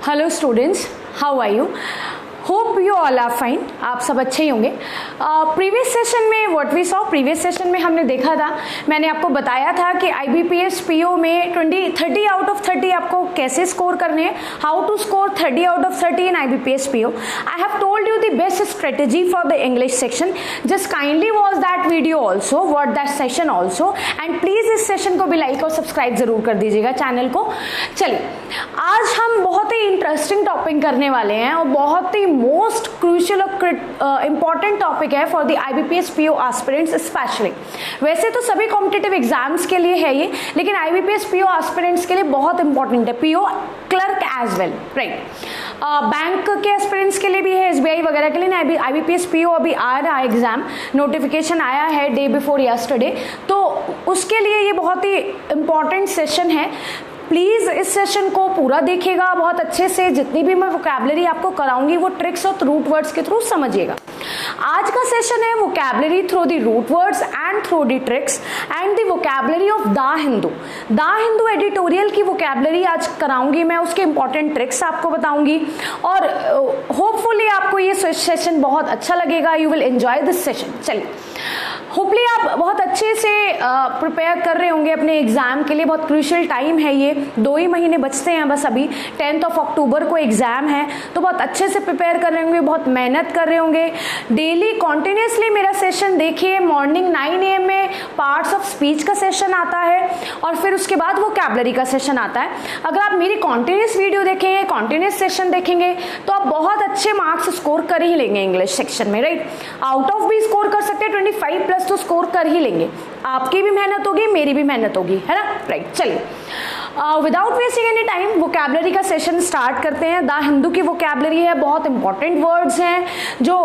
Hello students, how are you? Hope you all are fine. आप सब अच्छे ही होंगे। प्रीवियस सेशन में what we saw, previous session में हमने देखा था, मैंने आपको बताया था कि IBPS PO में 30 आउट ऑफ 30 आपको कैसे स्कोर करने हैं, how to score 30 out of 30 in IBPS PO. I have told you the best strategy for the English section. Just kindly watch that video also, watch that session also, and please इस session को भी like और subscribe जरूर कर दीजिएगा channel को। चलिए, आज हम बहुत ही इंटरेस्टिंग टॉपिक करने वाले हैं और बहुत ही मोस्ट क्रूशियल और इम्पॉर्टेंट टॉपिक है for the IBPS PO aspirants specially. वैसे तो सभी कॉम्पिटिटिव एग्जाम्स के लिए है ये, लेकिन IBPS PO एस्पिरेंट्स के लिए बहुत इंपॉर्टेंट है, PO clerk as well, right. Bank के एस्पिरेंट्स के लिए भी है, SBI वगैरह के लिए ना। IBPS PO अभी आ रहा है एग्जाम, नोटिफिकेशन आया है डे बिफोर यस्टरडे, तो उसके लिए ये बहुत ही इंपॉर्टेंट सेशन है। प्लीज़ इस सेशन को पूरा देखिएगा बहुत अच्छे से। जितनी भी मैं वोकैबलरी आपको कराऊंगी वो ट्रिक्स और रूट वर्ड्स के थ्रू समझिएगा। आज का सेशन है vocabulary through the root words and through the tricks and the vocabulary of the Hindu. The Hindu editorial की वोकैबलरी आज कराऊंगी मैं, उसके इंपॉर्टेंट ट्रिक्स आपको बताऊंगी और होपफुली आपको ये सेशन बहुत अच्छा लगेगा। You will enjoy this session. चलिए, होपफुली आप बहुत अच्छे से प्रिपेयर कर रहे होंगे अपने एग्जाम के लिए। बहुत क्रूशियल टाइम है ये, 2 ही महीने बचते हैं बस। अभी 10 अक्टूबर को एग्जाम है, तो बहुत अच्छे से प्रिपेयर कर रहे होंगे, बहुत मेहनत कर रहे होंगे। डेली कॉन्टिन्यूसली मेरा सेशन देखिए। मॉर्निंग 9 AM में पार्ट्स ऑफ स्पीच का सेशन आता है और फिर उसके बाद वोकैबलरी का सेशन आता है। अगर आप मेरी कॉन्टिन्यूस वीडियो देखेंगे, कॉन्टिन्यूस सेशन देखेंगे, तो आप बहुत अच्छे मार्क्स स्कोर कर ही लेंगे इंग्लिश सेक्शन में, राइट। आउट ऑफ भी स्कोर कर सकते हैं, 25+ तो स्कोर कर ही लेंगे। आपकी भी मेहनत होगी, मेरी भी मेहनत होगी, है ना, राइट। चलिए, without wasting any time vocabulary का सेशन स्टार्ट करते हैं। द हिंदू की वोकैबलरी है, बहुत इंपॉर्टेंट वर्ड्स हैं, जो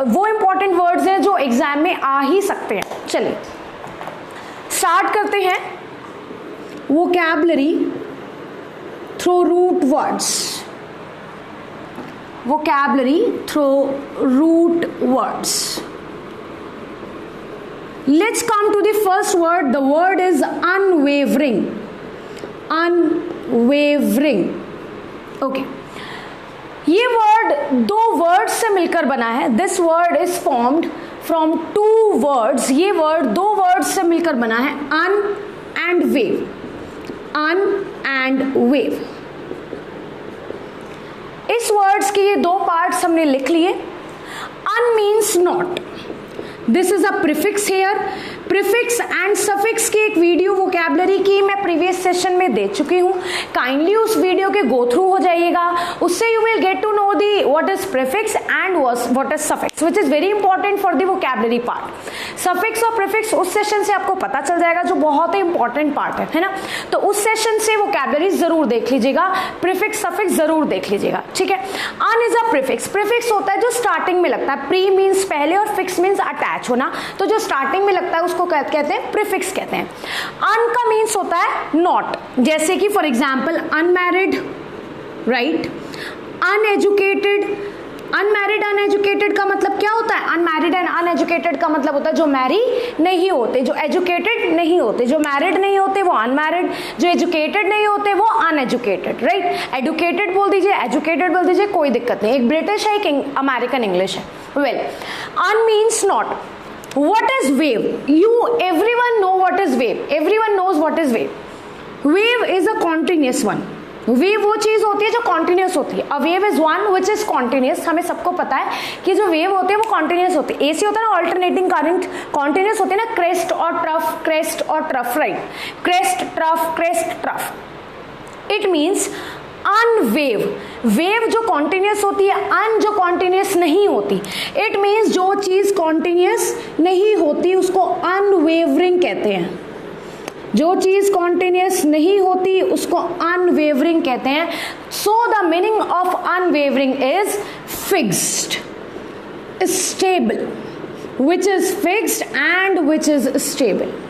वो इंपॉर्टेंट वर्ड्स हैं जो एग्जाम में आ ही सकते हैं। चलिए स्टार्ट करते हैं। Vocabulary through root words, vocabulary through root words. Let's come to the first word. The word is unwavering. Unwavering. Okay. ये वर्ड 2 वर्ड से मिलकर बना है। This word is formed from 2 words. ये वर्ड 2 वर्ड से मिलकर बना है, un and wave. Un and wave. इस वर्ड्स के ये 2 पार्ट्स हमने लिख लिए। Un means not. This is a prefix here. Prefix and suffix की एक वीडियो वोकैबलरी की मैं प्रीवियस सेशन में दे चुकी हूँ। काइंडली उस वीडियो के गो थ्रू हो जाइएगा, उससे you will get to know the what is prefix and what is suffix, which is very important for the vocabulary part. Suffix और प्रीफिक्स उस सेशन से आपको पता चल जाएगा, जो बहुत ही इंपॉर्टेंट पार्ट है ना। तो उस सेशन से वोकैबलरी जरूर देख लीजिएगा, प्रीफिक्स सफिक्स जरूर देख लीजिएगा, ठीक है। अन इज अ प्रीफिक्स। प्रीफिक्स होता है जो स्टार्टिंग में लगता है। प्री मीन्स पहले और फिक्स मीन्स अटैच होना, तो जो स्टार्टिंग में लगता है उसको कहते हैं प्रीफिक्स कहते हैं। अन का मीन्स होता है नॉट, जैसे कि for example unmarried, right, uneducated. Unmarried uneducated का मतलब क्या होता है? अनमैरिड एंड अनएजुकेटेड का मतलब होता है जो मैरी नहीं होते, जो एजुकेटेड नहीं होते, जो मैरिड नहीं होते वो अनमैरिड, जो एजुकेटेड नहीं होते वो अनएजुकेटेड, राइट। एडुकेटेड बोल दीजिए, एजुकेटेड बोल दीजिए, कोई दिक्कत नहीं। एक ब्रिटिश है, एक अमेरिकन इंग्लिश है। Well, un means not. What is wave? Everyone know what is wave. Everyone knows what is wave. Wave is a continuous one. Wave वो चीज होती है जो continuous होती है। A wave is one which is continuous. हमें सबको पता है कि जो wave होती है वो continuous होती है। AC होता है ना alternating current, continuous होती है ना, crest और trough, crest और trough, right? Crest, trough, crest, trough. It means अनवेव। वेव जो कॉन्टिन्यूस होती है, अन जो कॉन्टिन्यूस नहीं होती। इट मीन्स जो चीज कॉन्टिन्यूस नहीं होती उसको अनवेवरिंग कहते हैं। जो चीज कॉन्टिन्यूस नहीं होती उसको अनवेवरिंग कहते हैं। So the meaning of unwavering is fixed, stable, which is fixed and which is stable.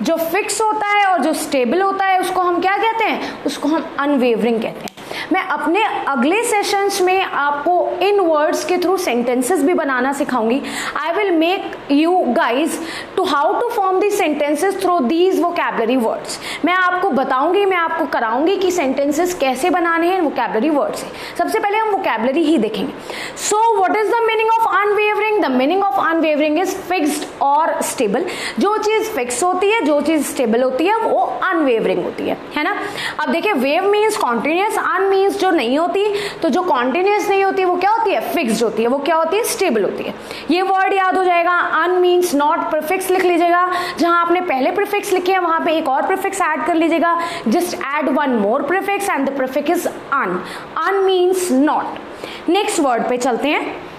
जो फिक्स होता है और जो स्टेबल होता है उसको हम क्या कहते हैं? उसको हम अनवेवरिंग कहते हैं। मैं अपने अगले सेशंस में आपको इन वर्ड्स के थ्रू सेंटेंसेस भी बनाना सिखाऊंगी. I will make you guys to how to form the sentences through these vocabulary words. मैं आपको बताऊंगी, मैं आपको कराऊंगी कि सेंटेंसेस कैसे बनाने हैं वोकैबुलरी वर्ड से. सबसे पहले हम वोकैबुलरी ही देखेंगे. So what is the meaning of unwavering? The meaning of unwavering is fixed और स्टेबल. जो चीज फिक्स होती है, जो चीज स्टेबल होती है, वो अनवेवरिंग होती है ना. अब देखिए, वेव मीन्स कॉन्टिन्यूस, अन मीन्स जो नहीं होती. तो जो कॉन्टिन्यूस नहीं होती वो क्या होती है? फिक्स्ड होती है. वो क्या होती है? स्टेबल होती है. ये वर्ड याद हो जाएगा. अन मीन्स नॉट, प्रीफिक्स लिख लीजिएगा. जहां आपने पहले प्रीफिक्स लिखे हैं वहां पे एक और प्रीफिक्स ऐड कर लीजिएगा. Just add one more prefix and the prefix is un. Un means not. Next word पे चलते हैं.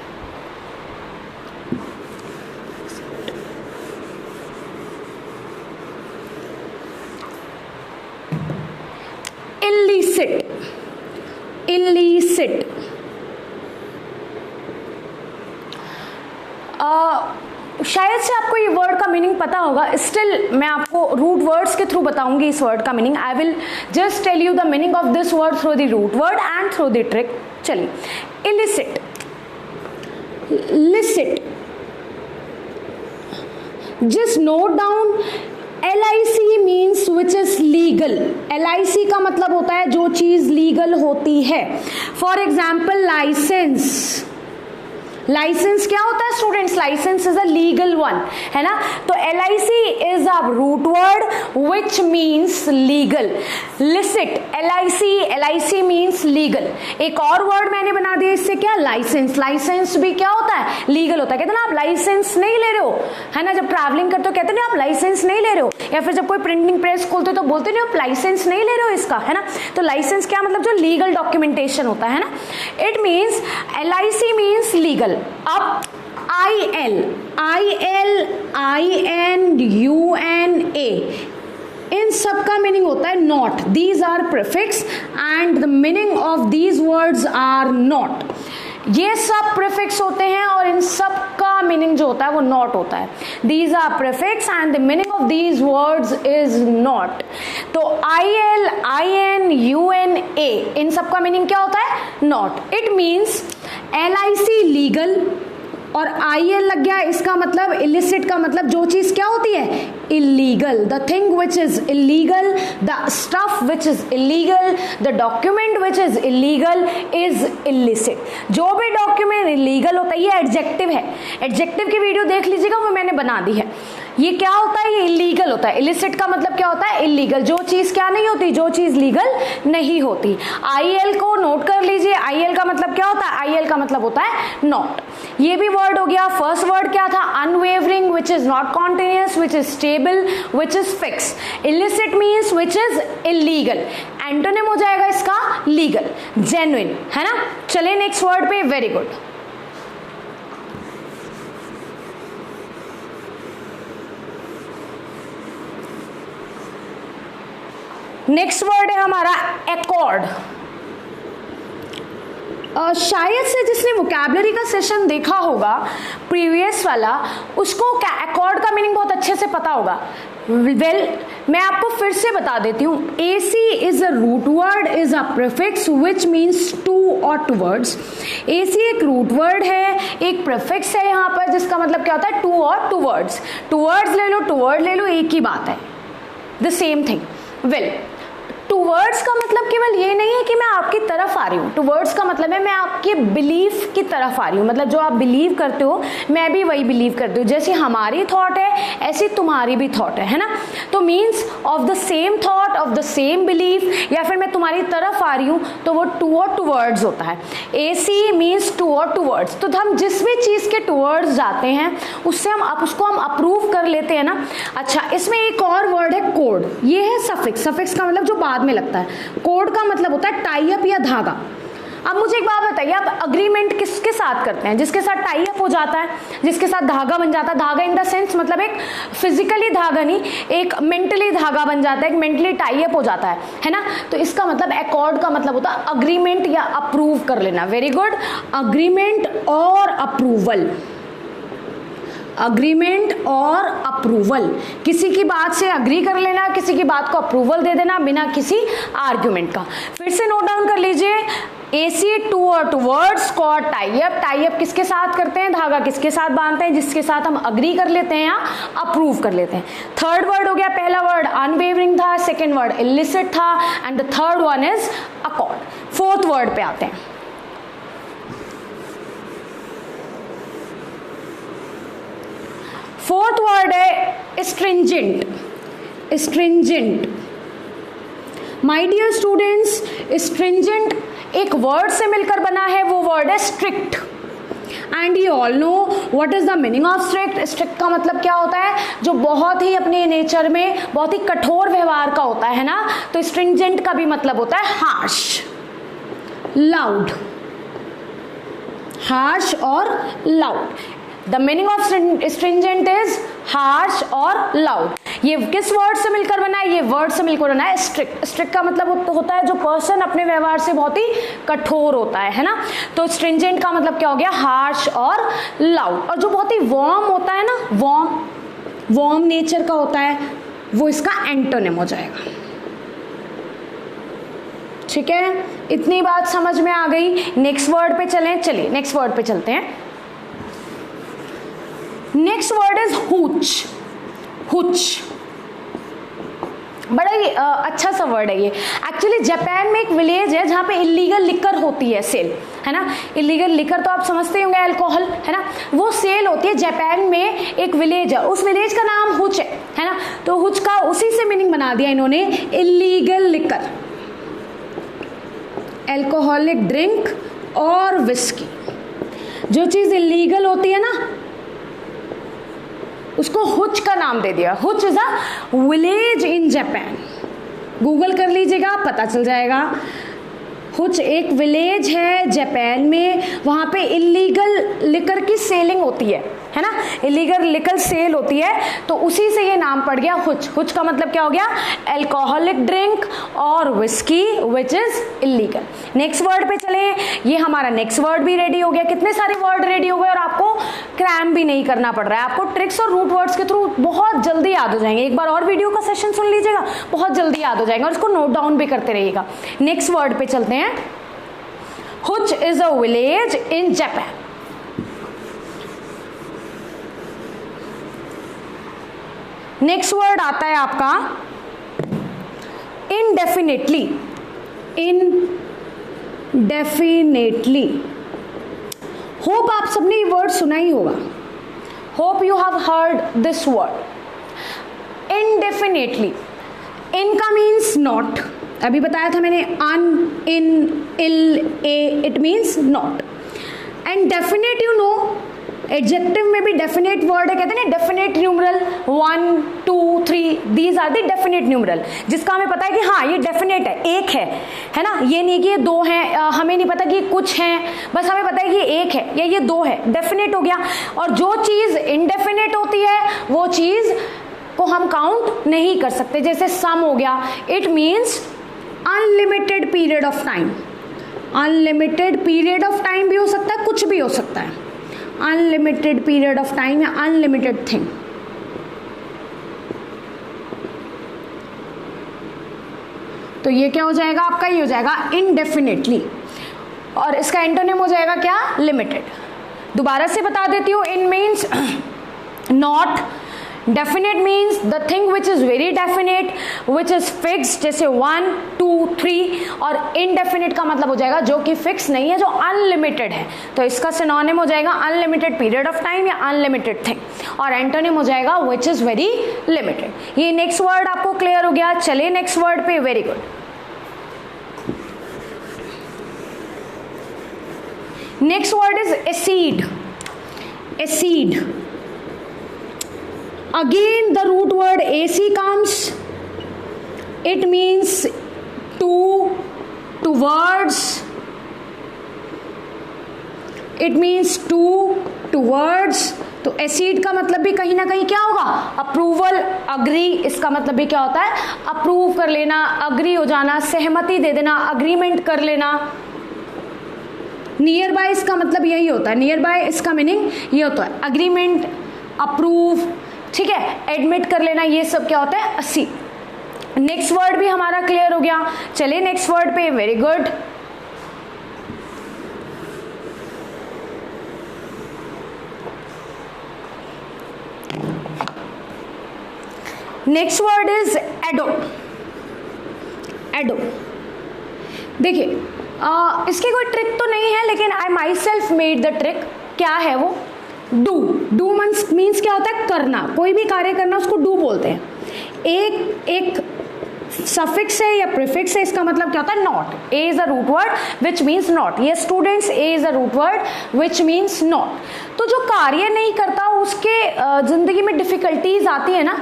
illicit. illicit. शायद से आपको ये वर्ड का मीनिंग पता होगा. स्टिल मैं आपको रूट वर्ड्स के थ्रू बताऊंगी इस वर्ड का meaning. I will just tell you the meaning of this word through the root word and through the trick. चलिए, illicit. licit. just note down LIC means which is legal. LIC का मतलब होता है जो चीज legal होती है. For example licence. Licence क्या होता है students? License is a legal one, है ना. तो LIC is a root word which means legal. Licit, LIC means legal. एक और वर्ड मैंने बना दिया इससे, क्या? लाइसेंस. लाइसेंस भी क्या होता है? लीगल होता है. कहते ना आप लाइसेंस नहीं ले रहे हो, है ना. जब ट्रैवलिंग करते हो कहते ना आप लाइसेंस नहीं ले रहे हो. या फिर जब कोई प्रिंटिंग प्रेस खोलते हो तो बोलते नहीं आप लाइसेंस नहीं ले रहे हो इसका, है ना. तो लाइसेंस क्या मतलब? जो लीगल डॉक्यूमेंटेशन होता है ना. It means LIC means legal. अब INUNA इन सब का मीनिंग होता है not. These are prefix and the meaning of these words are not. ये सब प्रीफिक्स होते हैं और इन सब का मीनिंग जो होता है वो नॉट होता है. These are prefix and the meaning of these words is not. तो INUNA इन सब का मीनिंग क्या होता है? Not. It means LIC legal और IL लग गया, इसका मतलब इलिसिट का मतलब जो चीज क्या होती है? Illegal. The thing which is illegal, the stuff which is illegal, the document which is illegal is illicit. जो भी डॉक्यूमेंट इलीगल होता है, ये एडजेक्टिव है. एडजेक्टिव की वीडियो देख लीजिएगा, वो मैंने बना दी है. ये क्या होता है? ये इलीगल होता है. इलिसिट का मतलब क्या होता है? इलीगल. जो चीज क्या नहीं होती? जो चीज लीगल नहीं होती. IL को नोट कर लीजिए. IL का मतलब क्या होता है? IL का मतलब होता है नॉट. ये भी वर्ड हो गया. फर्स्ट वर्ड क्या था? Unwavering, which is not continuous, which is stable, which is fix. Illicit means which is illegal. Antonym हो जाएगा इसका लीगल, जेन्युइन, है ना. चलिए नेक्स्ट वर्ड पे. Very good. नेक्स्ट वर्ड है हमारा एकॉर्ड. शायद से जिसने वोकैबुलरी का सेशन देखा होगा प्रीवियस वाला, उसको एकॉर्ड का मीनिंग बहुत अच्छे से पता होगा. वेल, मैं आपको फिर से बता देती हूँ. AC is a root word, is a prefix which means to और टूवर्ड्स. AC एक रूट वर्ड है, एक प्रीफिक्स है यहाँ पर, जिसका मतलब क्या होता है? टू और टूवर्ड्स. टूवर्ड्स ले लो, टूवर्ड ले लो, एक ही बात है, the same thing. Well, towards का मतलब केवल ये नहीं है कि मैं आपकी तरफ आ रही हूँ. टूवर्ड्स का मतलब है मैं आपके बिलीफ की तरफ आ रही हूँ. मतलब जो आप बिलीव करते हो मैं भी वही बिलीव करती हूँ. जैसे हमारी थॉट है ऐसी तुम्हारी भी थॉट है ना. तो means of the same thought, of the same belief, या फिर मैं तुम्हारी तरफ आ रही हूँ तो वो टू और टूवर्ड्स होता है. AC मीन्स टू और टूवर्ड्स. तो हम जिस भी चीज़ के टूवर्ड्स जाते हैं उससे उसको हम अप्रूव कर लेते हैं ना. अच्छा, इसमें एक और वर्ड है कोड. ये है सफिक्स. सफिक्स का मतलब जो बाद में लगता है. कोड का मतलब होता है टाई अप या धागा. अब मुझे एक बात बताइए, आप अग्रीमेंट किसके साथ करते हैं? जिसके साथ टाई अप हो जाता है, जिसके साथ धागा बन जाता है. धागा इन द सेंस मतलब एक फिजिकली धागा नहीं, एक मेंटली धागा बन जाता है, एक मेंटली टाई अप हो जाता है ना. तो इसका मतलब एकॉर्ड का मतलब होता है अग्रीमेंट या अप्रूव कर लेना. Very good. अग्रीमेंट और अप्रूवल. अग्रीमेंट और अप्रूवल, किसी की बात से अग्री कर लेना, किसी की बात को अप्रूवल दे देना बिना किसी आर्ग्यूमेंट का। फिर से नोट डाउन कर लीजिए, एसी टू और towards cord tie up, tie up किसके साथ करते हैं, धागा किसके साथ बांधते हैं, जिसके साथ हम अग्री कर लेते हैं या अप्रूव कर लेते हैं। थर्ड वर्ड हो गया, पहला वर्ड अनवेवरिंग था, सेकेंड वर्ड इलिसिट था, and the third one is accord. Fourth word पे आते हैं, फोर्थ वर्ड है stringent. Stringent my dear students, stringent एक वर्ड से मिलकर बना है, वो वर्ड है strict. And you all know what is the meaning of strict. Strict का मतलब क्या होता है, जो बहुत ही अपने नेचर में बहुत ही कठोर व्यवहार का होता है ना। तो स्ट्रिंजेंट का भी मतलब होता है हार्श, लाउड, हार्श और loud. The meaning of stringent is harsh और लाउड। ये किस वर्ड से मिलकर बना है, ये वर्ड से मिलकर बना है स्ट्रिक्ट। स्ट्रिक्ट का मतलब होता है जो पर्सन अपने व्यवहार से बहुत ही कठोर होता है ना। तो स्ट्रिंजेंट का मतलब क्या हो गया, हार्श और लाउड। और जो बहुत ही वार्म होता है ना, वार्म नेचर का होता है, वो इसका एंटोनिम हो जाएगा। ठीक है, इतनी बात समझ में आ गई। नेक्स्ट वर्ड पे चलें, चलिए नेक्स्ट वर्ड पे चलते हैं। Next word is हुच। हुच बड़ा ही अच्छा सा वर्ड है ये। एक्चुअली जापान में एक विलेज है जहाँ पे इलीगल लिकर होती है, सेल है ना। इलीगल लिकर तो आप समझते होंगे, अल्कोहल है ना, वो सेल होती है। जापान में एक विलेज है, उस विलेज का नाम हुच है ना। तो हुच का उसी से मीनिंग बना दिया इन्होंने, इलीगल लिकर, अल्कोहलिक ड्रिंक और विस्की। जो चीज इलीगल होती है ना, उसको हुच का नाम दे दिया। हुच is a village in Japan, Google कर लीजिएगा पता चल जाएगा। हुच एक विलेज है जापान में, वहाँ पे इलीगल लिकर की सेलिंग होती है ना, इलीगल लिकर सेल होती है, तो उसी से ये नाम पड़ गया हुच। हुच का मतलब क्या हो गया, अल्कोहलिक ड्रिंक और whisky which is illegal. Next word पे चले, ये हमारा नेक्स्ट वर्ड भी रेडी हो गया। कितने सारे वर्ड रेडी हो गए और आपको क्रैम भी नहीं करना पड़ रहा है, आपको ट्रिक्स और रूट वर्ड्स के थ्रू बहुत जल्दी याद हो जाएंगे। एक बार और वीडियो का सेशन सुन लीजिएगा, बहुत जल्दी याद हो जाएंगे और इसको नोट डाउन भी करते रहिएगा। नेक्स्ट वर्ड पे चलते हैं। हुच is a village in Japan. Next word आता है आपका इनडेफिनेटली। इनडेफिनेटली, होप आप सबने ये वर्ड सुना ही होगा, hope you have heard this word. Indefinitely, in का मीन्स नॉट, अभी बताया था मैंने, un, in, il, a, it means not. And definite, you know adjective में भी डेफिनेट वर्ड है, कहते हैं ना definite numeral 1 2 3, these are the definite numeral, जिसका हमें पता है कि हाँ ये डेफिनेट है, एक है ना, ये नहीं कि ये दो हैं, हमें नहीं पता कि कुछ हैं, बस हमें पता है कि ये एक है या ये दो है, डेफिनेट हो गया। और जो चीज इनडेफिनेट होती है वो चीज को हम काउंट नहीं कर सकते, जैसे सम हो गया, it means unlimited period of time. Unlimited period of time भी हो सकता है, कुछ भी हो सकता है, अनलिमिटेड पीरियड ऑफ टाइम या अनलिमिटेड थिंग। तो ये क्या हो जाएगा आपका, ये हो जाएगा इनडेफिनेटली, और इसका एंटोनिम हो जाएगा क्या, लिमिटेड। दोबारा से बता देती हूँ, in means not, definite means the thing which is very definite, which is fix, जैसे 1 2 3, और इनडेफिनेट का मतलब हो जाएगा जो कि फिक्स नहीं है, जो अनलिमिटेड है। तो इसका सिनोनिम हो जाएगा अनलिमिटेड पीरियड ऑफ टाइम या अनलिमिटेड थिंग, और एंटोनिम हो जाएगा विच इज वेरी लिमिटेड। ये नेक्स्ट वर्ड आपको क्लियर हो गया। चलिए नेक्स्ट वर्ड पे, very good. Next word is acid. Acid, again the root word ac comes, it means to, towards, it means to, towards। तो एसिड का मतलब भी कहीं ना कहीं क्या होगा, अप्रूवल, अग्री, इसका मतलब भी क्या होता है, अप्रूव कर लेना, अग्री हो जाना, सहमति दे देना, अग्रीमेंट कर लेना। नियर बाय इसका मतलब यही होता है, नियर बाय इसका मीनिंग ये होता है, अग्रीमेंट, अप्रूव, ठीक है, एडमिट कर लेना, ये सब क्या होता है, असीव। नेक्स्ट वर्ड भी हमारा क्लियर हो गया। चलिए नेक्स्ट वर्ड पे, very good. Next word is ado. Ado, देखिए इसकी कोई ट्रिक तो नहीं है, लेकिन I myself made the trick. क्या है वो, डू। डू मीन्स क्या होता है, करना, कोई भी कार्य करना उसको डू बोलते हैं। एक सफिक्स है या प्रीफिक्स है, इसका मतलब क्या होता है, not. A is a root word which means not. ये students, A is a root word which means not. तो जो कार्य नहीं करता उसके जिंदगी में डिफिकल्टीज आती है ना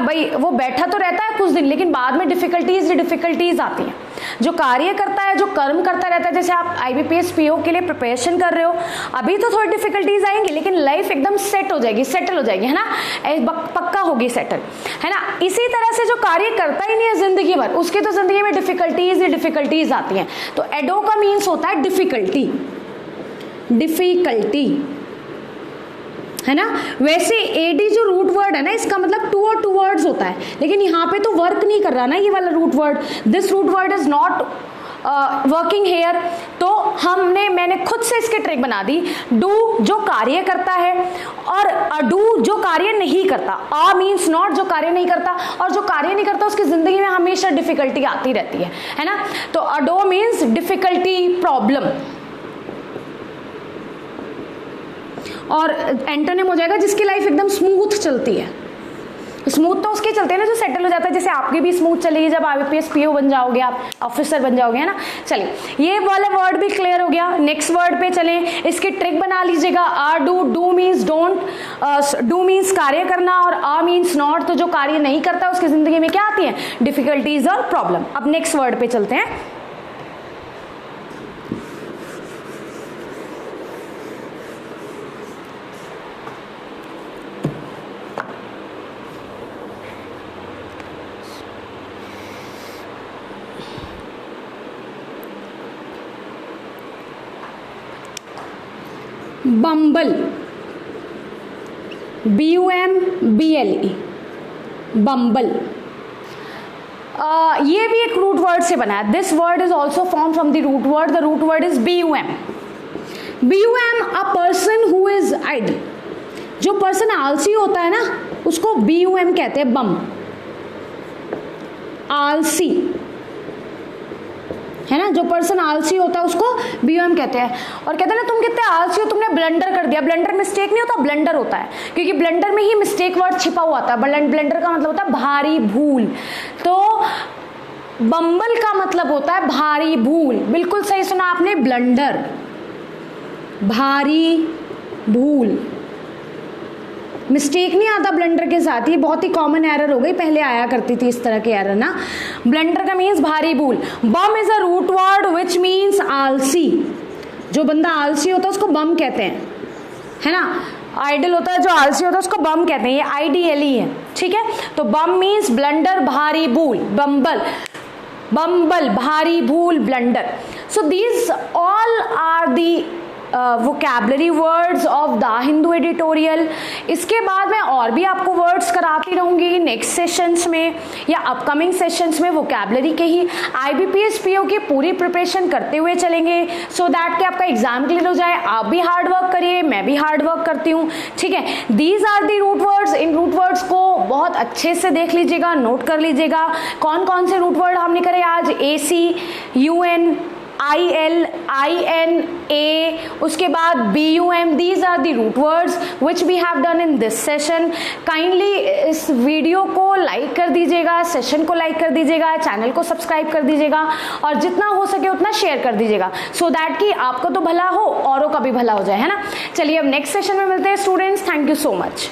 भाई, वो बैठा तो रहता है कुछ दिन, लेकिन बाद में डिफिकल्टीज आती हैं। जो कार्य करता है, जो कर्म करता रहता है, जैसे आप IBPS PO के लिए प्रिपरेशन कर रहे हो, अभी तो थोड़ी डिफिकल्टीज आएंगी, लेकिन लाइफ एकदम सेटल हो जाएगी, है ना, पक्का होगी सेटल, है ना। इसी तरह से जो कार्य करता ही नहीं है जिंदगी भर, उसकी तो जिंदगी में डिफिकल्टीज आती हैं। तो एडो का मीन्स होता है डिफिकल्टी, है ना। वैसे एडी जो रूट वर्ड है ना, इसका मतलब टू और टू वर्ड्स होता है, लेकिन यहाँ पे तो वर्क नहीं कर रहा ना ये वाला root word. This root word is not working here. तो मैंने खुद से इसकी ट्रिक बना दी। डू जो कार्य करता है, और अडू जो कार्य नहीं करता। आ मीन्स नॉट, जो कार्य नहीं करता, और जो कार्य नहीं करता उसकी जिंदगी में हमेशा डिफिकल्टी आती रहती है ना। तो अडो मीन्स डिफिकल्टी, प्रॉब्लम, और एंटोनिम हो जाएगा जिसकी लाइफ एकदम स्मूथ चलती है। स्मूथ तो उसकी चलती है ना जो सेटल हो जाता है, जैसे आपकी भी स्मूथ चलेगी जब IBPS PO बन जाओगे, आप ऑफिसर बन जाओगे, है ना। चलिए ये वाला वर्ड भी क्लियर हो गया। नेक्स्ट वर्ड पे चलें, इसकी ट्रिक बना लीजिएगा। R do, do means don't, do means कार्य करना, और आ मीन्स नॉट। तो जो कार्य नहीं करता उसकी जिंदगी में क्या आती है, डिफिकल्टीज और प्रॉब्लम। अब नेक्स्ट वर्ड पे चलते हैं। बम्बल, BUMBLE, बम्बल। ये भी एक रूट वर्ड से बना है। This word is also form from the root word. The root word is BUM। BUM, a person who is idle. जो पर्सन आलसी होता है ना उसको BUM कहते हैं, बम, आलसी, है ना। जो पर्सन आलसी होता है उसको BUM कहते हैं। और कहते हैं ना तुम कितने आलसी हो, तुमने ब्लंडर कर दिया। ब्लंडर मिस्टेक नहीं होता, ब्लंडर होता है, क्योंकि ब्लंडर में ही मिस्टेक वर्ड छिपा हुआ था। ब्लंडर का मतलब होता है भारी भूल। तो बम्बल का मतलब होता है भारी भूल। बिल्कुल सही सुना आपने, ब्लंडर, भारी भूल। मिस्टेक नहीं आता ब्लंडर के साथ, ये बहुत ही कॉमन एरर हो गई, पहले आया करती थी इस तरह के एरर ना। ब्लंडर का मीन्स भारी भूल। Bum is a root word which means आलसी। जो बंदा आलसी होता है उसको बम कहते हैं, है ना। आइडल होता है जो आलसी होता है उसको बम कहते हैं, ये IDLE है, ठीक है। तो बम मीन्स ब्लंडर, भारी भूल, बम्बल, भारी भूल, blunder. So these all are the vocabulary words of the Hindu editorial. इसके बाद मैं और भी आपको वर्ड्स कराती रहूंगी नेक्स्ट सेशंस में या अपकमिंग सेशंस में, वोकैबलरी के ही। IBPS PO की पूरी प्रिपरेशन करते हुए चलेंगे, सो दैट कि आपका एग्जाम क्लियर हो जाए। आप भी हार्ड वर्क करिए, मैं भी हार्ड वर्क करती हूँ, ठीक है। These are the root words. इन रूट वर्ड्स को बहुत अच्छे से देख लीजिएगा, नोट कर लीजिएगा। कौन कौन से रूट वर्ड हमने करे आज, AC, UN, IL, IN, A, उसके बाद BUM। These are the root words which we have done in this session. Kindly इस वीडियो को लाइक कर दीजिएगा, सेशन को लाइक कर दीजिएगा, चैनल को सब्सक्राइब कर दीजिएगा, और जितना हो सके उतना शेयर कर दीजिएगा, सो दैट कि आपका तो भला हो, औरों का भी भला हो जाए, है ना। चलिए अब नेक्स्ट सेशन में मिलते हैं students. Thank you so much.